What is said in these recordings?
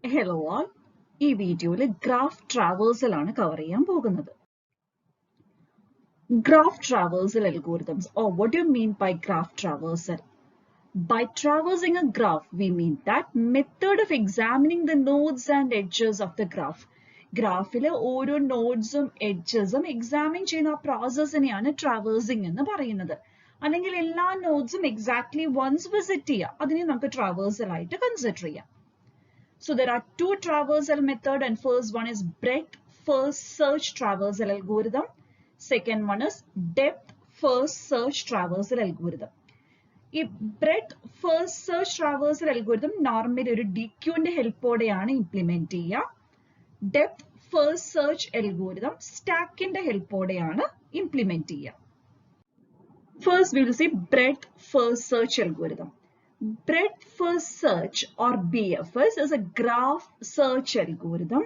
Hello all. ഈ വീഡിയോയിൽ graph traversal ആണ് കവർ ചെയ്യാൻ പോകുന്നത്. Graph traversal algorithms, or what do you mean by graph traversal? By traversing a graph, we mean that method of examining the nodes and edges of the graph. ഗ്രാഫിലെ ഓരോ നോഡ്സും എഡ്ജസും examine ചെയ്യുന്ന ആ പ്രോസസ്സിനെയാണ് traversing എന്ന് പറയുന്നത്. അല്ലെങ്കിൽ എല്ലാ നോഡ്സും എക്സാക്ട്ലി വൺസ് വിസിറ്റ് ചെയ്യുക, അതിനെ നമുക്ക് ട്രാവേഴ്സൽ ആയിട്ട് കൺസിഡർ ചെയ്യാം. So there are two traversal method, and first one is breadth first search traversal algorithm. Second one is depth first search traversal algorithm. ഈ breadth first search traversal algorithm normally ഒരു DQന്റെ ഹെൽപ്പോടെയാണ് implement ചെയ്യുക. Depth first search algorithm സ്റ്റാക്കിന്റെ ഹെൽപ്പോടെയാണ് implement ചെയ്യുക. First we will see breadth first search algorithm. Breadth first search, or BFS, is a graph search algorithm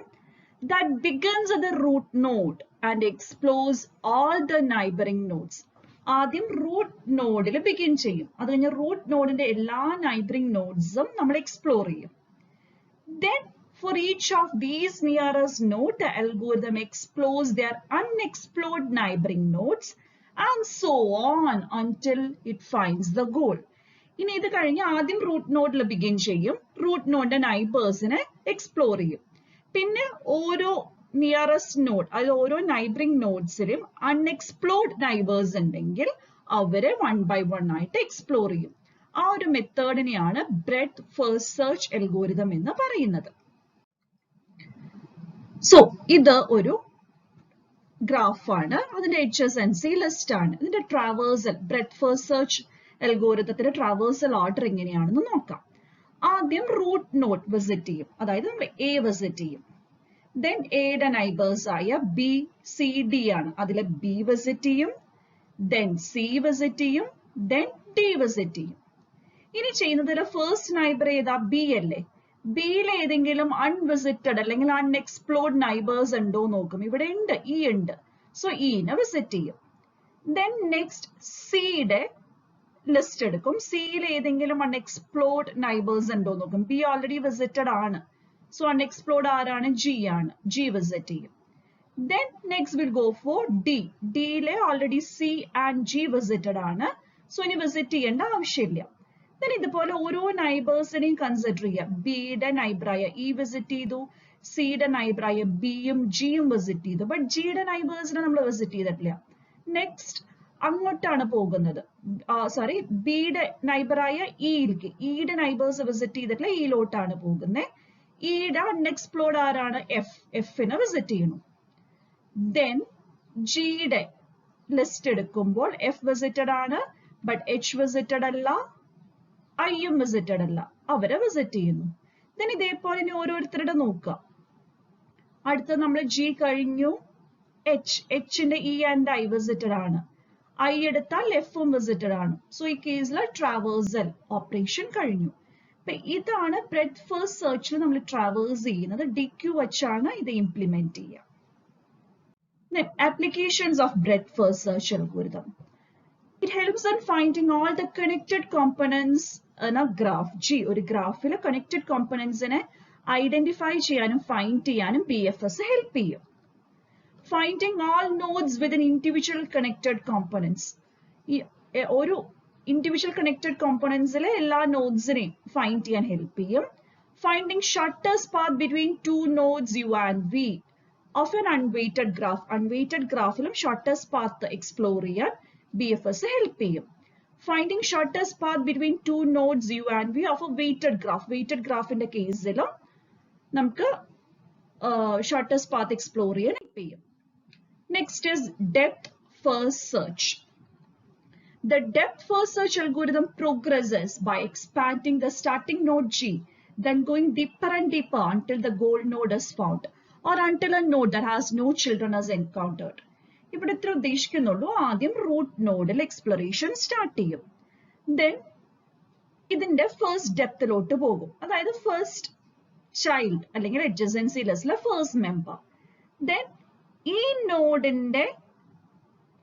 that begins at the root node and explores all the neighboring nodes. ആദ്യം root നോഡിൽ begin ചെയ്യും, അത് കഴിഞ്ഞ് root നോഡിന്റെ എല്ലാ neighbouring നോഡ്സും നമ്മൾ explore ചെയ്യും. Then for each of these nearest node, the algorithm explores their unexplored neighboring nodes and so on until it finds the goal. ഇനി ഇത് കഴിഞ്ഞ് ആദ്യം റൂട്ട് നോഡിൽ ബിഗിൻ ചെയ്യും, റൂട്ട് നോഡിന്റെ നൈബേഴ്സിനെ എക്സ്പ്ലോർ ചെയ്യും. പിന്നെ ഓരോ നിയറസ്റ്റ് നോഡ്, അതായത് ഓരോ നൈബറിംഗ് നോഡ്സിലും അൺഎക്സ്പ്ലോർഡ് നൈബേഴ്സ് ഉണ്ടെങ്കിൽ അവരെ വൺ ബൈ വൺ ആയിട്ട് എക്സ്പ്ലോർ ചെയ്യും. ആ ഒരു മെത്തേഡിനെയാണ് ബ്രെഡ്ത്ത് ഫസ്റ്റ് സെർച്ച് അൽഗോരിതം എന്ന് പറയുന്നത്. സോ ഇത് ഒരു ഗ്രാഫാണ്, അതിന്റെ HSNC ലിസ്റ്റ് ആണ്. ഇതിന്റെ ട്രാവേഴ്സൽ ബ്രെഡ്ത്ത് ഫസ്റ്റ് സെർച്ച് അൽഗോരിതത്തിന്റെ ട്രാവേഴ്സൽ ഓർഡർ എങ്ങനെയാണെന്ന് നോക്കാം. ആദ്യം റൂട്ട് നോഡ് വിസിറ്റ് ചെയ്യും, അതായത് നമ്മൾ എ വിസിറ്റ് ചെയ്യും. ദെൻ എയുടെ നൈബേഴ്സ് ആയ ബി സി ഡി ആണ്, അതിലെ ബി വിസിറ്റ് ചെയ്യും, ദെൻ സി വിസിറ്റ് ചെയ്യും, ദെൻ ഡി വിസിറ്റ് ചെയ്യും. ഇനി ചെയ്യുന്നതിൽ ഫസ്റ്റ് നൈബർ ഏതാ? ബി അല്ലേ? ബിയിൽ ഏതെങ്കിലും അൺവിസിറ്റഡ് അല്ലെങ്കിൽ അൺഎക്സ്പ്ലോർഡ് നൈബേഴ്സ് ഉണ്ടോ നോക്കും. ഇവിടെ ഉണ്ട്, ഇ ഉണ്ട്. സോ ഇനെ വിസിറ്റ് ചെയ്യും. ദെൻ നെക്സ്റ്റ് സിയുടെ ലിസ്റ്റ് എടുക്കും. സിയിൽ ഏതെങ്കിലും അൺഎക്സ്പ്ലോർഡ് നൈബേഴ്സ് ഉണ്ടോ നോക്കും. ബി ഓൾറെഡി വിസിറ്റഡ് ആണ്, സോ അൺഎക്സ്പ്ലോർഡ് ആരാണ്? ജി ആണ്, ജി വിസിറ്റ് ചെയ്യും. Then next will go for D. ഡിയിലെ already C and G visited ആണ്, സോ ഇനി വിസിറ്റ് ചെയ്യേണ്ട ആവശ്യമില്ല. ദെൻ ഇതുപോലെ ഓരോ നൈബേഴ്സിനെയും കൺസിഡർ ചെയ്യാം. ബിയുടെ നൈബറായ ഇ വിസിറ്റ് ചെയ്തു, സിയുടെ നൈബറായ ബിയും ജിയും വിസിറ്റ് ചെയ്തു, ബട്ട് ജിയുടെ നൈബേഴ്സിനെ നമ്മൾ വിസിറ്റ് ചെയ്തിട്ടില്ല. നെക്സ്റ്റ് അങ്ങോട്ടാണ് പോകുന്നത്, സോറി, ബിയുടെ നൈബറായ ഇയിലേക്ക്, ഇയുടെ നൈബേഴ്സ് വിസിറ്റ് ചെയ്തിട്ടില്ല, ഇയിലോട്ടാണ് പോകുന്നത്. ഇയുടെ അൺഎക്സ്പ്ലോർഡ് ആരാണ്? എഫിനെ വിസിറ്റ് ചെയ്യണം. ദെൻ ജിയുടെ ലിസ്റ്റ് എടുക്കുമ്പോൾ എഫ് വിസിറ്റഡ് ആണ്, ബട്ട് എച്ച് വിസിറ്റഡ് അല്ല, ഐയും വിസിറ്റഡ് അല്ല, അവരെ വിസിറ്റ് ചെയ്യുന്നു. ദെൻ ഇതേപോലെ ഇനി ഓരോരുത്തരുടെ നോക്കുക. അടുത്ത നമ്മൾ ജി കഴിഞ്ഞു, എച്ചിന്റെ ഇ ആൻഡ് ഐ വിസിറ്റഡ് ആണ്, ഐ എടുത്താൽ എഫും വിസിറ്റഡ് ആണ്. സോ ഈ കേസിൽ ട്രാവേഴ്സൽ ഓപ്പറേഷൻ കഴിഞ്ഞു. അപ്പൊ ഇതാണ് ബ്രെഡ്ത്ത് ഫസ്റ്റ് സെർച്ചിൽ നമ്മൾ ട്രാവേഴ്സ് ചെയ്യുന്നത്. DQ വെച്ചാണ് ഇത് ഇംപ്ലിമെന്റ് ചെയ്യുക. Then applications of breadth first search algorithm. It helps in finding all the connected components in a graph. G, ഒരു ഗ്രാഫിലെ കണക്റ്റഡ് കോമ്പണൻസിനെ ഐഡന്റിഫൈ ചെയ്യാനും ഫൈൻഡ് ചെയ്യാനും BFS ഹെൽപ്പ് ചെയ്യും. Finding all nodes within individual connected components. ഒരു individual connected componentsലെ എല്ലാ നോഡ്സിനെയും find ചെയ്യാൻ help ചെയ്യും. Finding shortest path between two nodes U and V of an unweighted graph. Unweighted ഗ്രാഫിലും shortest path explore ചെയ്യാൻ BFS help ചെയ്യും. Finding shortest path between two nodes U and V of a weighted graph. Weighted ഗ്രാഫിന്റെ കേസിലും നമുക്ക് shortest path explore ചെയ്യാൻ help ചെയ്യും. Next is depth first search. The depth first search algorithm progresses by expanding the starting node G, then going deeper and deeper until the goal node is found, or until a node that has no children is encountered. ഇവിടെ ഇത്ര ഉദ്ദേശിക്കുന്നുള്ളൂ. ആദ്യം root നോഡിൽ exploration start ചെയ്യും. Then ഇതിന്റെ first ഡെപ്തിലോട്ട് പോകും, അതായത് first child അല്ലെങ്കിൽ adjacency ലിസ്റ്റിലെ ഫസ്റ്റ് മെമ്പർ. ദെൻ ഈ നോഡിന്റെ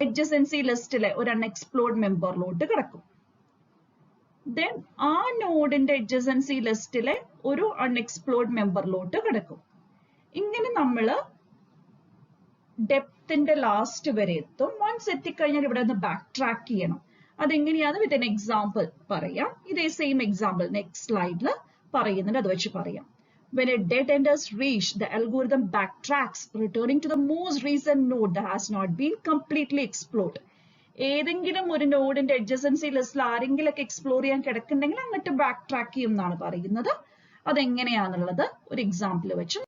adjacency ലിസ്റ്റിലെ ഒരു അൺഎക്സ്പ്ലോർഡ് മെമ്പറിലോട്ട് കിടക്കും. then ആ നോഡിന്റെ adjacency ലിസ്റ്റിലെ ഒരു അൺഎക്സ്പ്ലോർഡ് മെമ്പറിലോട്ട് കിടക്കും. ഇങ്ങനെ നമ്മൾ ഡെപ്തിന്റെ ലാസ്റ്റ് വരെ എത്തും. വൺസ് എത്തിക്കഴിഞ്ഞാൽ ഇവിടെ നിന്ന് ബാക്ക് ട്രാക്ക് ചെയ്യണം. അതെങ്ങനെയാണ് വിത്ത് എൻ എക്സാമ്പിൾ പറയാം. ഇതേ സെയിം എക്സാമ്പിൾ നെക്സ്റ്റ് സ്ലൈഡിൽ പറയുന്നുണ്ട്, അത് വെച്ച് പറയാം. When a dead end is reached, the algorithm backtracks, returning to the most recent node that has not been completely explored. ഏതെങ്കിലും ഒരു നോഡിന്റെ adjacency ലിസ്റ്റിൽ ആരെങ്കിലൊക്കെ എക്സ്പ്ലോർ ചെയ്യാൻ കിടക്കുന്നുണ്ടെങ്കിൽ അങ്ങോട്ട് ബാക്ക് ട്രാക്ക് ചെയ്യും എന്നാണ് പറയുന്നത്. അതെങ്ങനെയാണെന്നുള്ളത് ഒരു എക്സാമ്പിൾ വെച്ച്.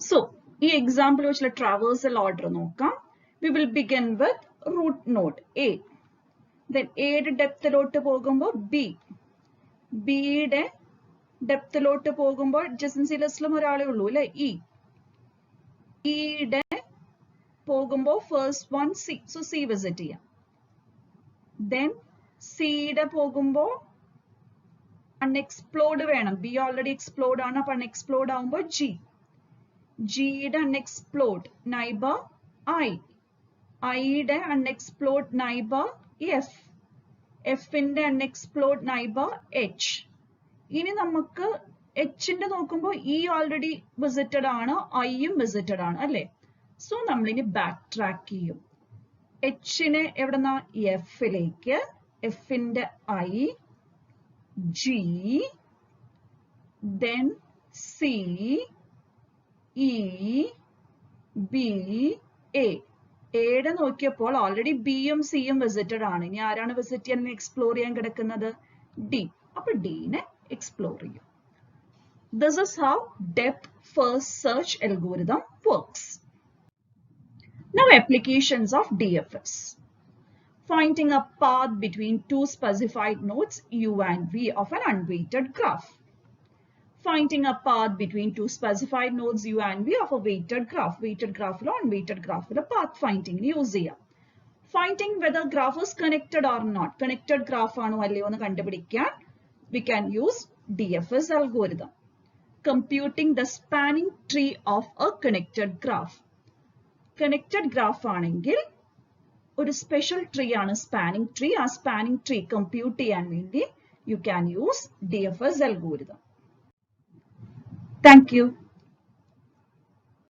സോ ഈ എക്സാമ്പിൾ വെച്ചുള്ള ട്രാവേഴ്സൽ ഓർഡർ നോക്കാം. We will begin with root node A. Then എയുടെ ഡെപ്തിലോട്ട് പോകുമ്പോൾ B. ബിയുടെ ഡെപ്തിലോട്ട് പോകുമ്പോൾ adjacency ലിസ്റ്റിലും ഒരാളേ ഉള്ളൂ അല്ലെ, E. ഇയുടെ പോകുമ്പോൾ first one C. So C visit ചെയ്യാം. Then സിയുടെ പോകുമ്പോൾ അൺഎക്സ്പ്ലോർഡ് വേണം. ബി ഓൾറെഡി എക്സ്പ്ലോർഡ് ആണ്, അപ്പൊ അൺഎക്സ്പ്ലോർഡ് ആവുമ്പോൾ G. ജിയുടെ അൺഎക്സ്പ്ലോർഡ് നൈബർ I. ഐയുടെ അൺഎക്സ്പ്ലോർഡ് നൈബർ F. എഫിന്റെ അൺഎക്സ്പ്ലോർഡ് നൈബർ H. ഇനി നമുക്ക് എച്ചിന്റെ നോക്കുമ്പോൾ ഇ ഓൾറെഡി വിസിറ്റഡ് ആണ്, ഐയും വിസിറ്റഡ് ആണ് അല്ലെ. സോ നമ്മളിനി ബാക്ക് ട്രാക്ക് ചെയ്യും. എച്ചിനെ എവിടെന്നാ എഫിലേക്ക്, എഫിന്റെ I, G, then C, E, B, A. എയുടെ നോക്കിയപ്പോൾ ഓൾറെഡി ബിയും സിയും വിസിറ്റഡ് ആണ്. ഇനി ആരാണ് വിസിറ്റ് ചെയ്യാൻ എക്സ്പ്ലോർ ചെയ്യാൻ കിടക്കുന്നത്? ഡി. അപ്പൊ ഡിനെ എക്സ്പ്ലോർ ചെയ്യും. This is how depth first search algorithm works. Now applications of DFS. Finding a path between two specified nodes U and V of an unweighted graph. Finding a path between two specified nodes U and V of a weighted graph. Weighted graph or unweighted graph with a path finding use ചെയ്യാം. Finding whether graph is connected or not. Connected graph ആണോ അല്ലയോ എന്ന് കണ്ടുപിടിക്കാൻ we can use DFS algorithm. Computing the spanning tree of a connected graph. Connected graph ആണെങ്കിൽ ഒരു special tree ആണ് spanning tree. ആ spanning tree compute ചെയ്യാൻ വേണ്ടി you can use DFS algorithm. Thank you.